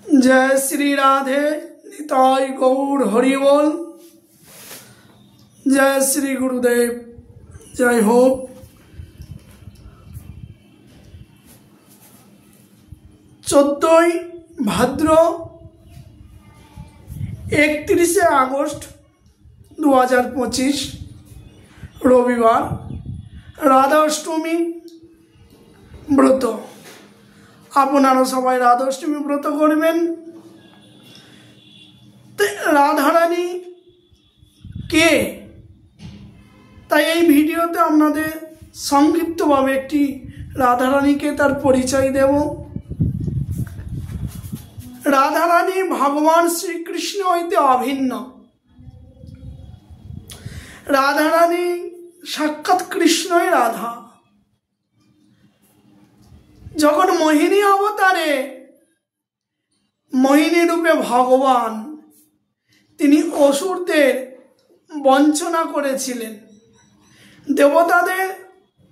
जय श्री राधे निताय गौर हरि बोल। जय श्री गुरुदेव, जय हो। 14 भाद्र 31 আগস্ট 2025 রবিবার, রাধা অষ্টমী ব্রত। আপনারা সবাই রাধা অষ্টমী ব্রত করবেন। রাধারানী কে, তাই এই ভিডিওতে আপনাদের সংক্ষিপ্তভাবে একটি রাধারানীকে তার পরিচয় দেব। রাধারানী ভগবান শ্রীকৃষ্ণ হইতে অভিন্ন। রাধারানী সাক্ষাৎ কৃষ্ণই রাধা। যখন মোহিনী অবতারে মোহিনী রূপে ভগবান তিনি অসুরদের বঞ্চনা করেছিলেন, দেবতাদের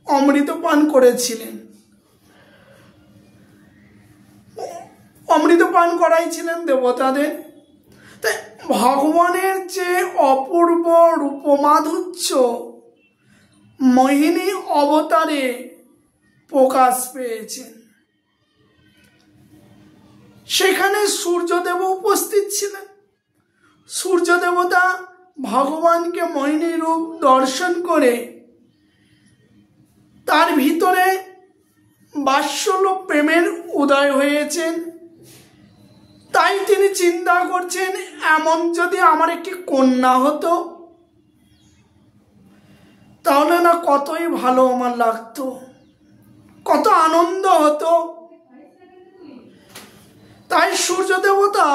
অমৃত পান করেছিলেন, অমৃত পান করাইছিলেন দেবতাদের। তাই ভগবানের যে অপূর্ব রূপমাধুর্য মোহিনী অবতারে প্রকাশ পেয়েছেন, সেখানে সূর্যদেব উপস্থিত ছিলেন। সূর্য দেবতা ভগবানকে মোহিনী রূপ দর্শন করে তার ভিতরে বাৎসল্য প্রেমের উদয় হয়েছেন। তাই তিনি চিন্তা করছেন, এমন যদি আমার একটি কন্যা হতো তাহলে না কতই ভালো আমার লাগতো, কত আনন্দ হতো। তাই সূর্য দেবতা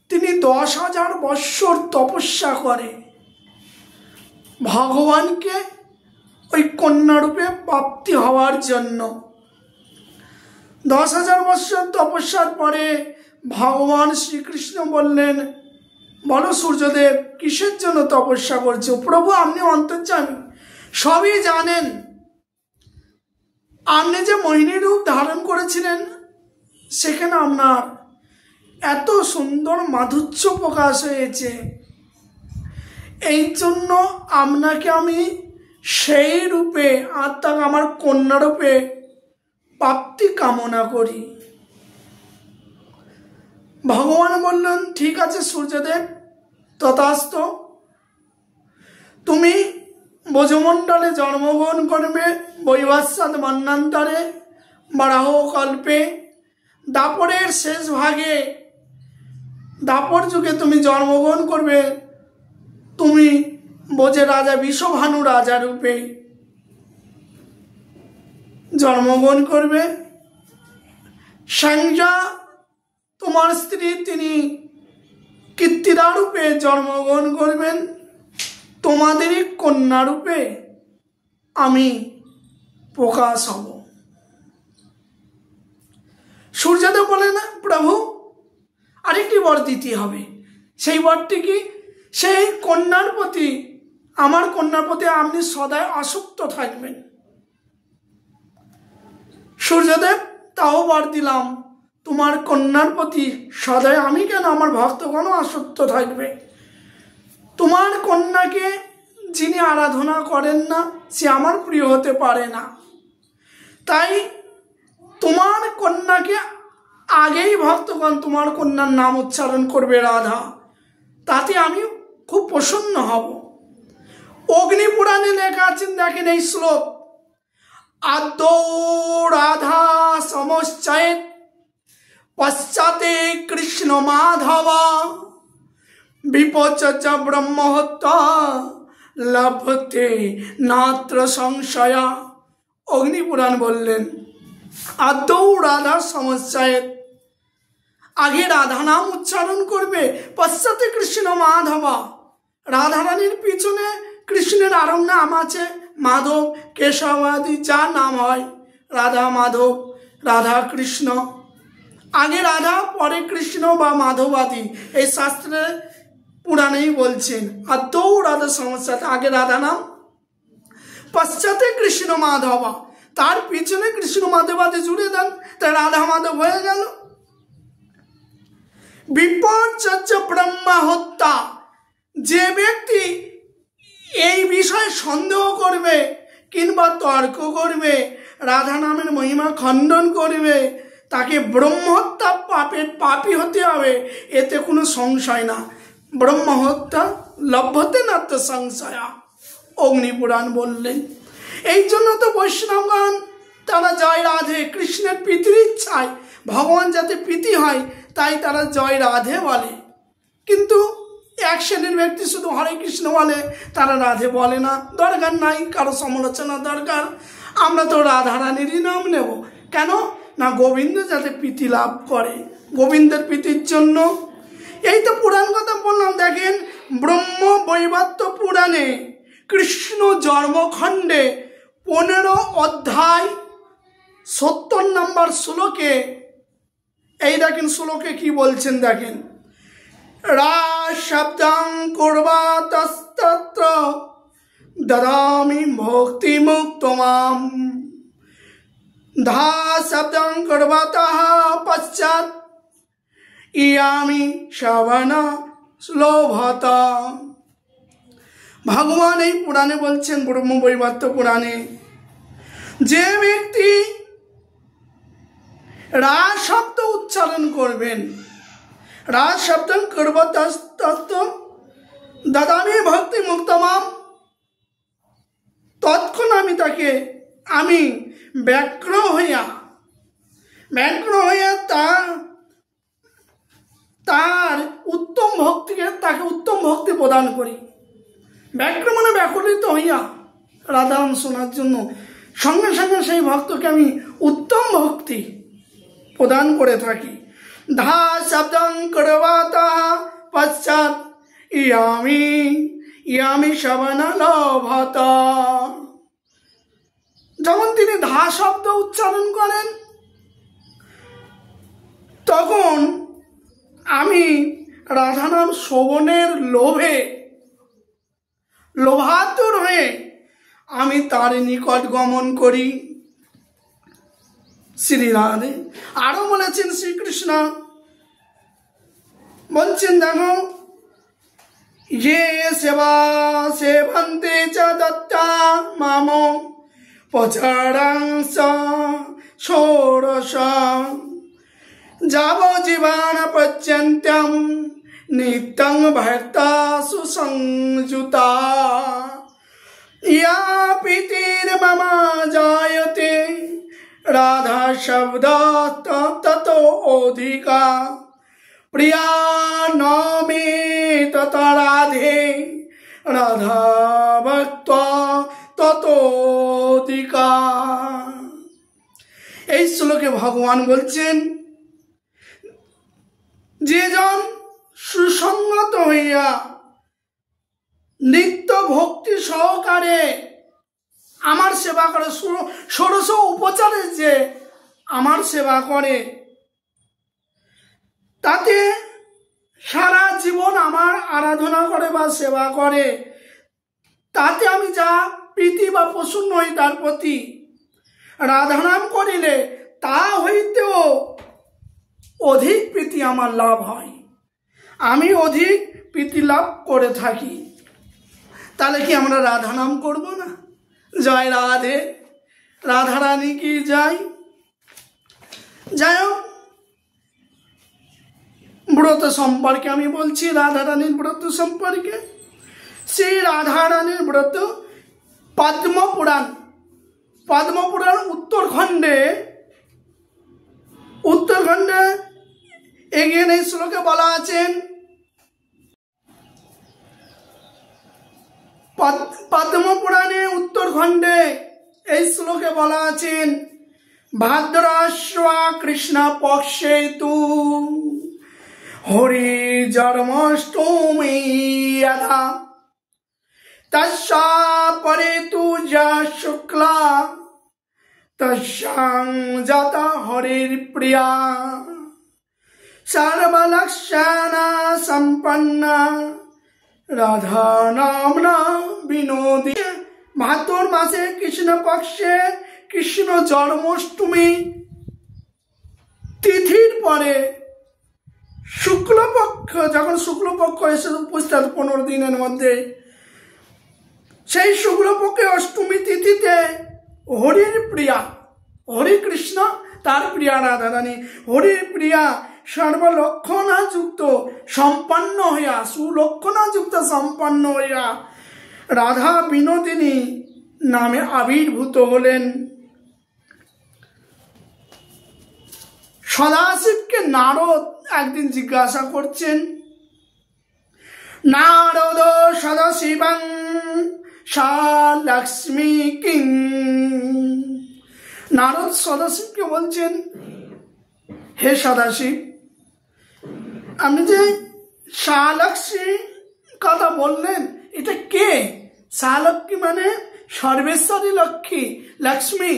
তিনি 10,000 বৎসর তপস্যা করে ভগবানকে ওই কন্যারূপে প্রাপ্তি হওয়ার জন্য। 10,000 বৎসর তপস্যার পরে ভগবান শ্রীকৃষ্ণ বললেন, বলো সূর্যদেব কিসের জন্য তপস্যা করছো? প্রভু আপনি অন্তর্যামী, সবই জানেন। আপনি যে মোহিনী রূপ ধারণ করেছিলেন সেখানে আপনার এত সুন্দর মাধুর্য প্রকাশ হয়েছে, এই জন্য আপনাকে আমি সেই রূপে আত্মা আমার কন্যা রূপে প্রাপ্তি কামনা করি। ভগবান বললেন, ঠিক আছে সূর্যদেব, তথাস্তু। তুমি ব্রজমণ্ডলে জন্মগ্রহণ করবে বৈবস্বত মন্বন্তরে, বারাহ কল্পে, দাপরের শেষ ভাগে, দাপর যুগে তুমি জন্মগ্রহণ করবে। তুমি ব্রজের রাজা বিষভানু রাজা রূপে জন্মগ্রহণ করবে। সংজ্ঞা তোমার স্ত্রী, তিনি কীর্তিদা রূপে জন্মগ্রহণ করবেন। তোমাদেরই কন্যা রূপে আমি প্রকাশ হব। সূর্যদেব বলে, না প্রভু আরেকটি বর দিতে হবে। সেই বরটি কি? সেই কন্যার প্রতি, আমার কন্যার প্রতি আপনি সদাই আসক্ত থাকবেন। সূর্যদেব, তাও বর দিলাম, তোমার কন্যার প্রতি সদাই আমি কেন, আমার ভক্তগণ আসক্ত থাকবে। তোমার কন্যাকে যিনি আরাধনা করেন না সে আমার প্রিয় হতে পারে না। তাই তোমার কন্যাকে আগেই ভক্তগণ তোমার কন্যার নাম উচ্চারণ করবে রাধা, তাতে আমি খুব প্রসন্ন হব। অগ্নিপুরাণে লেখা আছেন, দেখেন এই শ্লোক, আদৌ রাধা সমশ্চয়েত পশ্চাতে কৃষ্ণ মাধবা বিপচচ ব্রহ্মহত্যা লভতে নাত্র সংশয়া। অগ্নিপুরাণ বললেন, আদৌ রাধা সমশ্চয়েত, আগে রাধা নাম উচ্চারণ করবে, পশ্চাতে কৃষ্ণ মাধবা, রাধারানীর পিছনে কৃষ্ণের আরো নাম আছে, মাধব, কেশব আদি যা নাম হয়, রাধা মাধব, রাধা কৃষ্ণ। আগে রাধা পরে কৃষ্ণ বা মাধব আদি, এই শাস্ত্রে পুরাণেই বলছেন। আদৌ রাধা সমস্যাতে আগে রাধা নাম, পশ্চাতে কৃষ্ণ মাধবা, তার পিছনে কৃষ্ণ মাধব আদি জুড়ে দেন, তাই রাধা মাধব হয়ে গেল। বিপর্যয় ব্রহ্মা হত্যা, যে ব্যক্তি এই বিষয়ে সন্দেহ করবে কিংবা তর্ক করবে, রাধা নামের মহিমা খণ্ডন করবে, তাকে ব্রহ্মহত্যা পাপের পাপী হতে হবে, এতে কোনো সংশয় না। ব্রহ্মহত্যা লভ্যতে না তো সংশয়া, অগ্নিপুরাণ বললেন। এই জন্য তো বৈষ্ণবগণ তারা জয় রাধে, কৃষ্ণের প্রীতির ইচ্ছায় ভগবান যাতে প্রীতি হয় তাই তারা জয় রাধে বলে। কিন্তু এক শ্রেণীর ব্যক্তি শুধু হরে কৃষ্ণ বলে, তারা রাধে বলে না। দরকার নাই কারো সমালোচনা দরকার, আমরা তো রাধারানীরই নাম নেব। কেন না গোবিন্দ যাতে প্রীতি লাভ করে, গোবিন্দের প্রীতির জন্য। এই তো পুরাণ কথা বললাম। দেখেন ব্রহ্ম বৈবর্ত পুরাণে কৃষ্ণ জন্মখণ্ডে 15 অধ্যায় 70 নম্বর শ্লোকে, এই দেখেন শ্লোকে কি বলছেন, দেখেন রাজ শব্দং কুর্বাতস্তত্র দদামি ভক্তি মুক্তমাম ধা শব্দং কুর্বাতঃ পশ্চাৎ ইয়ামি শ্রবণা শ্লোভতা। ভগবান এই পুরাণে বলছেন, ব্রহ্মবৈবর্ত পুরাণে, যে ব্যক্তি রাজ শব্দ উচ্চারণ করবেন, রাজ শব্দ করবতস্তত্ব দাদামি ভক্তি মুক্তমাম, তৎক্ষণ আমি তাকে ব্যগ্র হইয়া তার উত্তম ভক্তিকে, তাকে উত্তম ভক্তি প্রদান করি। ব্যগ্র মানে ব্যাকুলিত হইয়া রাধারাম শোনার জন্য সঙ্গে সঙ্গে সেই ভক্তকে আমি উত্তম ভক্তি প্রদান করে থাকি। ধা শব্দং করবাতঃ পশ্চাৎ ইয়ামি শ্রবণ লভতা। যখন তিনি ধা শব্দ উচ্চারণ করেন তখন আমি রাধানাম শ্রবণের লোভাতুর হয়ে আমি তার নিকট গমন করি। শ্রীরাধে আরো বলেছেন, শ্রীকৃষ্ণ বলছেন, দেখো যে সেবা সেবন্তে চ দত্তা মাম পচারাংস ষোড়শ যাবজ্জীবন পর্যন্তম নিত্যং ভক্তা সুসংযুতা ইয়া প্রীতির্মম জায়তে রাধা শব্দ ততো অধিকা প্রিয়া নমে তত রাধে রাধা ভক্ত ততোধিকা। এই শ্লোকে ভগবান বলছেন, যে জন সুসংগত হইয়া নিত্য ভক্তি সহকারে আমার সেবা করে, ষোড়শ উপচারে যে আমার সেবা করে, তাতে সারা জীবন আমার আরাধনা করে বা সেবা করে, তাতে আমি যা প্রীতি বা প্রসন্ন হই তার প্রতি, রাধানাম করিলে তা হইতেও অধিক প্রীতি আমার লাভ হয়, আমি অধিক প্রীতি লাভ করে থাকি। তাহলে কি আমরা রাধানাম করব না? জয় রাধে, রাধারানী কি যাই। যাই হোক, ব্রত সম্পর্কে আমি বলছি, রাধারানীর ব্রত সম্পর্কে। সেই রাধারানীর ব্রত পদ্মপুরাণ উত্তরখণ্ডে এগিয়ে এই শ্লোকে বলা আছেন, পদ্মপুরাণে উত্তরখণ্ডে এই শ্লোকে বলা আছেন, ভাদ্রাশ্বা কৃষ্ণ পক্ষে তু হরি জন্মাষ্টমী যথা তস্যা পরে তু যা শুক্লা তস্যাং যথা হরির প্রিয়া সর্বলক্ষণা সম্পন্না রাধা নামনা বিনোদী। ভাদ্র মাসে কৃষ্ণ পক্ষে কৃষ্ণ জন্মাষ্টমী তিথির পরে শুক্লপক্ষ, যখন শুক্লপক্ষ এসে উপস্থিত 15 দিনের মধ্যে, সেই শুক্লপক্ষে অষ্টমী তিথিতে হরির প্রিয়া, হরি কৃষ্ণ তার প্রিয়া রাধারানী, হরির প্রিয়া সর্বলক্ষণা যুক্ত সম্পন্ন হইয়া, সুলক্ষণা যুক্ত সম্পন্ন হইয়া রাধা বিনোদিনী নামে আবির্ভূত হলেন। সদাশিবকে নারদ একদিন জিজ্ঞাসা করছেন, নারদ সদাশিবং সা লক্ষ্মী কিং। নারদ সদাশিবকে বলছেন, হে সদাশিব, আপনি যে শালক্ষ্মী কথা বললেন, এটা কে? শালক্ষ্মী মানে সর্বেশ্বরী লক্ষ্মী, লক্ষ্মী।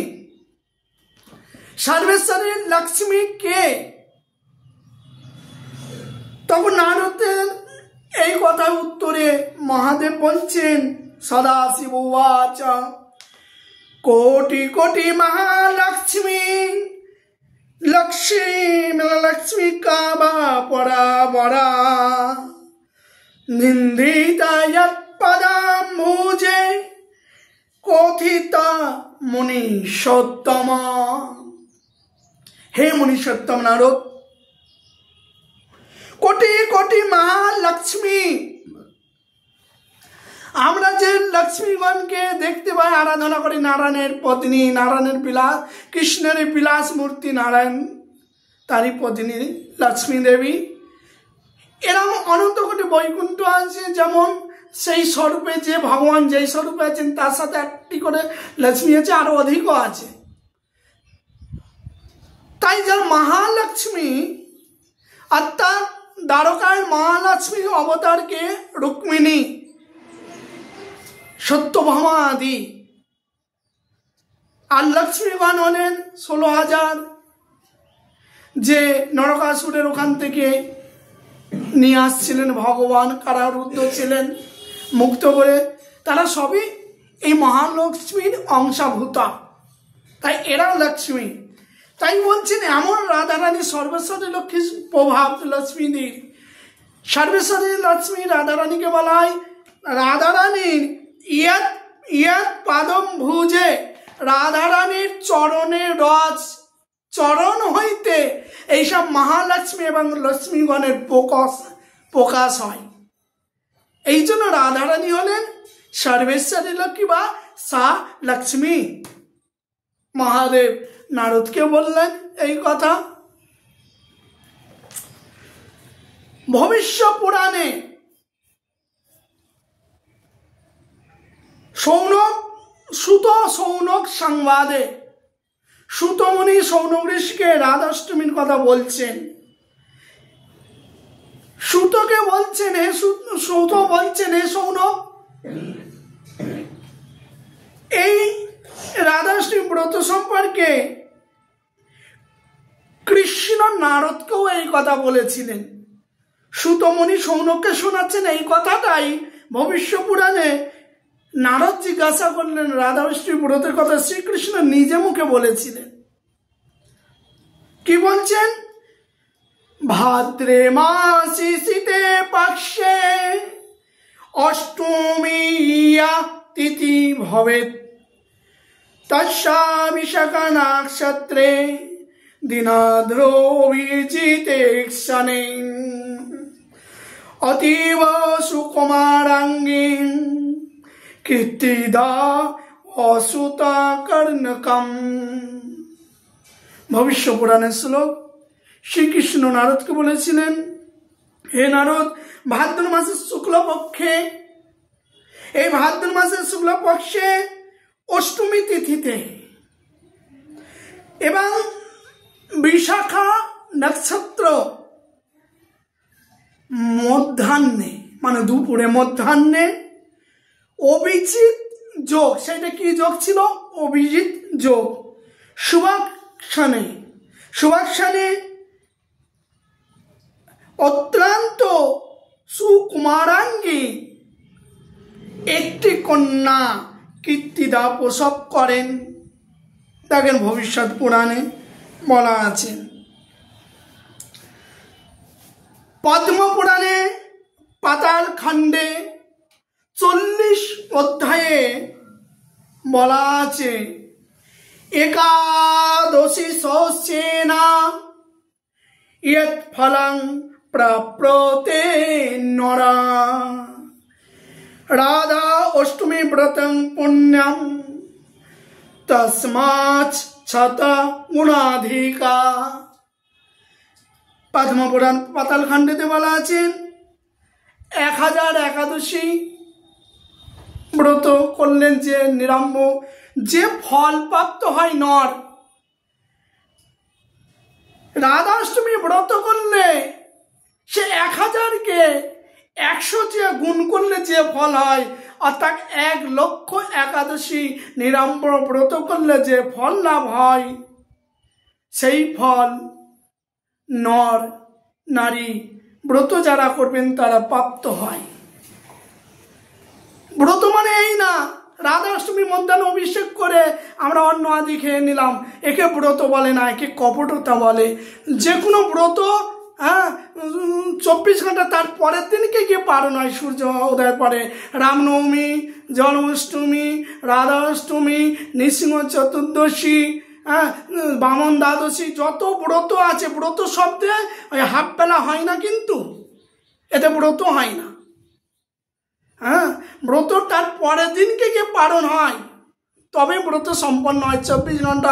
সর্বেশ্বরী লক্ষ্মী কে? তখন নারদের এই কথার উত্তরে মহাদেব বলছেন, সদাশিব উবাচ কোটি কোটি মহালক্ষ্মী লক্ষ্মী লক্ষ্মী কাবা পরা বরা নিন্দিতা যৎ পদাম্বুজে কথিতা মুনিষোত্তম। হে মুনিষোত্তম নারদ, কোটি কোটি মহালক্ষ্মী, আমরা যে লক্ষ্মীগণকে দেখতে পাই, আরাধনা করি, নারায়ণের পত্নী, নারায়ণের বিলাস, কৃষ্ণের বিলাস মূর্তি নারায়ণ, তারই পত্নী লক্ষ্মী দেবী। এরকম অনন্ত কোটি বৈকুণ্ঠ আছে, যেমন সেই স্বরূপে যে ভগবান যেই স্বরূপে আছেন তার সাথে একটি করে লক্ষ্মী আছে, আরো অধিকও আছে। তাই যার মহালক্ষ্মী, অর্থাৎ দ্বারকার মহালক্ষ্মী অবতারকে রুক্মিণী, সত্যভামা আদি, আর লক্ষ্মীগণ হলেন 16,000, যে নরকাসুরের ওখান থেকে নিয়ে আসছিলেন ভগবান, কারারুদ্ধ ছিলেন, মুক্ত করে, তারা সবই এই মহালক্ষ্মীর অংশভূতা। তাই এরা লক্ষ্মী। তাই বলছেন এমন রাধারানী সর্বেশ্বরী লক্ষ্মীর প্রভাব লক্ষ্মীদের। সর্বেশ্বরী লক্ষ্মী রাধারানীকে বলা হয় রাধারানীর ইয়াত ইয়াত পাদম ভুজে, রাধারানীর চরণের রস, চরণ হইতে এইসব মহালক্ষ্মী এবং লক্ষ্মীগণের প্রকাশ হয়। এই জন্য রাধারানী হলেন সর্বেশ্বরী লক্ষ্মী বা সা লক্ষ্মী। মহাদেব নারদকে বললেন এই কথা। ভবিষ্য পুরাণে সুত সৌনক সংবাদে সুতমুনি সৌনক ঋষিকে রাধাষ্টমীর কথা বলছেন। সুতকে বলছেন, হে সুত বলছেন, হে সৌনক, এই রাধাষ্টমী ব্রত সম্পর্কে কৃষ্ণ নারদকেও এই কথা বলেছিলেন। সুতমুনি সৌনককে শোনাচ্ছেন এই কথাটাই ভবিষ্য পুরাণে নারদ জিজ্ঞাসা করলেন, রাধাষ্টমী ব্রতের কথা শ্রীকৃষ্ণ নিজে মুখে বলেছিলেন। কি বলছেন? ভাদ্রে মাসে শীতে পক্ষে অষ্টমীয়া তিথি ভবেৎ তস্যা বিশাখা নক্ষত্রে দিনাদ্রো বিজিতে ক্ষণে অতীব সুকুমারাঙ্গীন কীর্তিদা অসুতা কর্ণকম। ভবিষ্য পুরাণের শ্লোক। শ্রীকৃষ্ণ নারদকে বলেছিলেন, হে নারদ, ভাদ্র মাসের শুক্লপক্ষে, এই ভাদ্র মাসের শুক্লপক্ষে অষ্টমী তিথিতে এবং বিশাখা নক্ষত্র মধ্যাহ্নে, মানে দুপুরে মধ্যাহ্নে, অভিজিৎ যোগ, সেটা কি যোগ ছিল? অভিজিৎ যোগ। সুভাক্ষণে অত্যন্ত সুকুমারাঙ্গী একটি কন্যা কীর্তিদা প্রসব করেন। দেখেন ভবিষ্যৎ পুরাণে বলা আছে। পদ্মপুরাণে পাতাল খণ্ডে 40 অধ্যায়ে বলা আছে, একাদশী সস্যেনা ইয়ৎ ফলং প্রাপ্যতে নরা, রাধা অষ্টমী ব্রতং পুণ্যম তস্মাৎ শত গুণাধিকা। পদ্মপুরাণ পাতাল খণ্ডেতে বলা আছে 1000 একাদশী ব্রত করলেন যে নিরাম্ব, যে ফল প্রাপ্ত হয় নর, রাধাষ্টমী ব্রত করলে সে 1000কে 100 যে গুণ করলে যে ফল হয়, অর্থাৎ 1,00,000 একাদশী নিরাম্ব ব্রত করলে যে ফল লাভ হয়, সেই ফল নর নারী ব্রত যারা করবেন তারা প্রাপ্ত হয়। ব্রত মানে এই না রাধাষ্টমী মধ্যাহ্ন অভিষেক করে আমরা অন্ন আদি খেয়ে নিলাম, একে ব্রত বলে না, একে কপটতা বলে। যে কোনো ব্রত 24 ঘন্টা তার পরের দিনকে গিয়ে পালন হয়, সূর্য উদয়ের পরে। রামনবমী, জন্মাষ্টমী, রাধাষ্টমী, নৃসিংহ চতুর্দশী, বামন দ্বাদশী, যত ব্রত আছে, ব্রত শব্দে ওই হাফ বেলা হয় না, কিন্তু এতে ব্রত হয় না। ব্রত তার পরের দিনকে গিয়ে পালন হয়, তবে ব্রত সম্পন্ন হয়। 24 ঘন্টা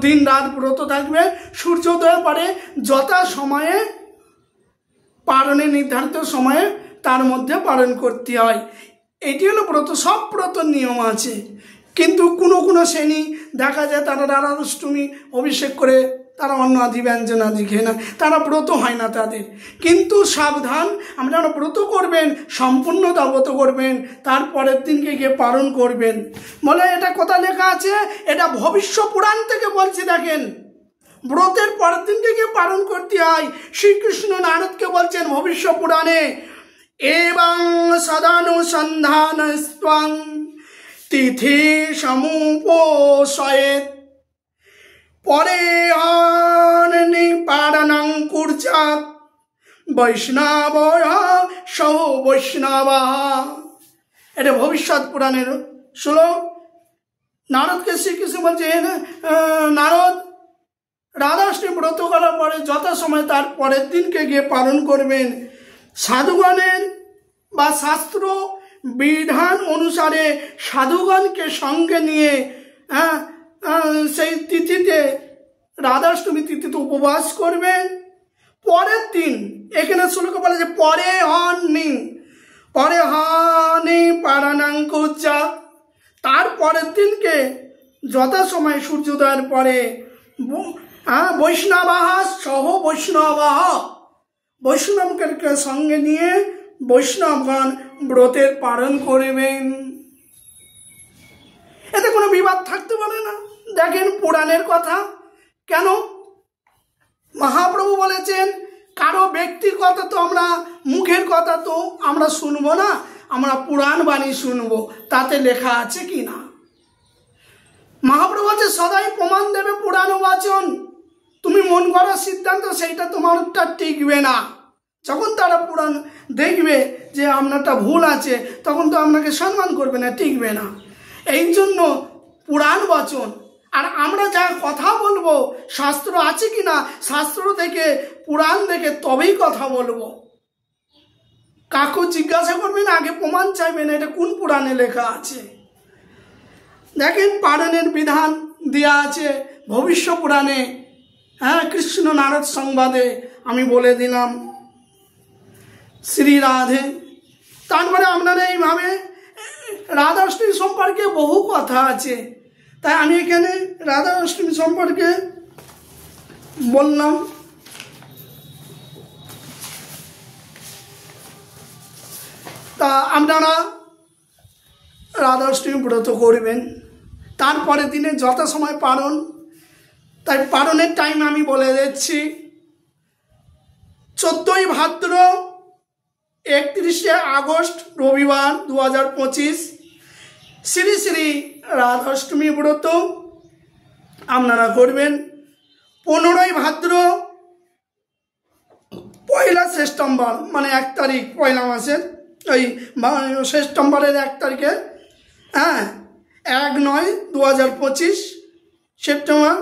দিন রাত ব্রত থাকবে, সূর্যোদয়ের পরে যথা সময়ে পালনের নির্ধারিত সময়ে তার মধ্যে পালন করতে হয়। এটি হলো ব্রত। সব ব্রতর নিয়ম আছে, কিন্তু কোনো কোনো শ্রেণী দেখা যায় তারা রাধাষ্টমী অভিষেক করে তারা অন্ন আদি ব্যঞ্জন আদি খেয়ে না, তারা ব্রত হয় না তাদের। কিন্তু সাবধান, আপনারা ব্রত করবেন, সম্পূর্ণতা ব্রত করবেন, তারপরের দিনকে গিয়ে পালন করবেন। বলে এটা কথা লেখা আছে, এটা ভবিষ্য পুরাণ থেকে বলছি। দেখেন, ব্রতের পরের দিনকে গিয়ে পালন করতে হয়। শ্রীকৃষ্ণ নারদকে বলছেন ভবিষ্য পুরাণে, এবং সদানুসন্ধান স্ত্বং তিথি সমুপোষয়েৎ পরে নিপারণং কুর্যাৎ বৈষ্ণব সহ বৈষ্ণবা। এটা ভবিষ্যৎ পুরাণের শ্লোক। নারদকে শ্রীকৃষ্ণ বলছে, নারদ, রাধাষ্টমী ব্রত করার পরে যথাসময় তার পরের দিনকে গিয়ে পালন করবেন। সাধুগণের বা শাস্ত্র বিধান অনুসারে সাধুগণকে সঙ্গে নিয়ে সেই তিথিতে, রাধাষ্টমী তিথিতে উপবাস করবেন। পরের দিন, এখানে শ্লোকে বলা যে পরে হনি পারানাং কুর্যাৎ, তার পরের দিনকে যথাসময় সূর্যোদয়ের পরে বৈষ্ণবাহ সহ বৈষ্ণবাহ, বৈষ্ণবকে সঙ্গে নিয়ে বৈষ্ণবগণ ব্রতের পালন করবেন। এতে কোনো বিবাদ থাকতে পারে না। দেখেন পুরাণের কথা, কেন মহাপ্রভু বলেছেন কারো ব্যক্তির কথা তো আমরা, মুখের কথা তো আমরা শুনবো না, আমরা পুরাণ বাণী শুনবো, তাতে লেখা আছে কি না। মহাপ্রভু বলছে সদাই প্রমাণ দেবে পুরাণ বাচন, তুমি মন করা সিদ্ধান্ত সেইটা তোমারটা টিকবে না। যখন তারা পুরাণ দেখবে যে আপনারটা ভুল আছে, তখন তো আপনাকে সম্মান করবে না, টিকবে না। এই জন্য পুরাণ বচন, আর আমরা যা কথা বলবো শাস্ত্র আছে কি না, শাস্ত্র দেখে পুরাণ দেখে তবেই কথা বলবো। কাকু জিজ্ঞাসা করবেন, আগে প্রমাণ চাইবেন এটা কোন পুরাণে লেখা আছে। দেখেন পালনের বিধান দেওয়া আছে ভবিষ্য পুরাণে। কৃষ্ণ নারদ সংবাদে আমি বলে দিলাম শ্রী রাধে। তারপরে আপনারা এইভাবে রাধাষ্টমী সম্পর্কে বহু কথা আছে, তাই আমি এখানে রাধাষ্টমী সম্পর্কে বললাম। তা আপনারা রাধাষ্টমী ব্রত করবেন, তারপরে দিনে যথাসময় পালন। তাই পালনের টাইম আমি বলে দিচ্ছি। 14ই ভাদ্র 31শে আগস্ট রবিবার 2025 শ্রী শ্রী রাধাষ্টমী ব্রত আপনারা করবেন। 15ই ভাদ্র পয়লা সেপ্টেম্বর মানে 1 তারিখ পয়লা মাসের ওই সেপ্টেম্বরের 1 তারিখে, হ্যাঁ 1/9/2025 সেপ্টেম্বর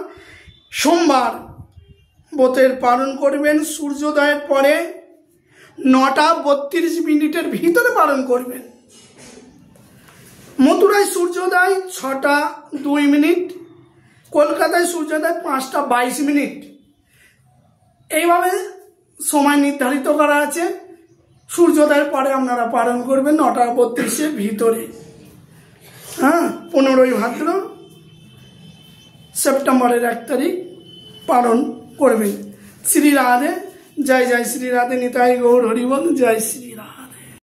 সোমবার ব্রতের পালন করবেন। সূর্যোদয়ের পরে 9:32 ভিতরে পালন করবেন। মথুরায় সূর্যোদয় 6:02, কলকাতায় সূর্যোদয় 5:22। এইভাবে সময় নির্ধারিত করা আছে। সূর্যোদয়ের পরে আপনারা পালন করবেন 9:32 ভিতরে, হ্যাঁ 15ই ভাদ্র সেপ্টেম্বরের 1 তারিখ পালন করবেন। শ্রী রাধে, জয় জয় শ্রী রাধে, নিতাই গৌর হরিবল, জয় শ্রী।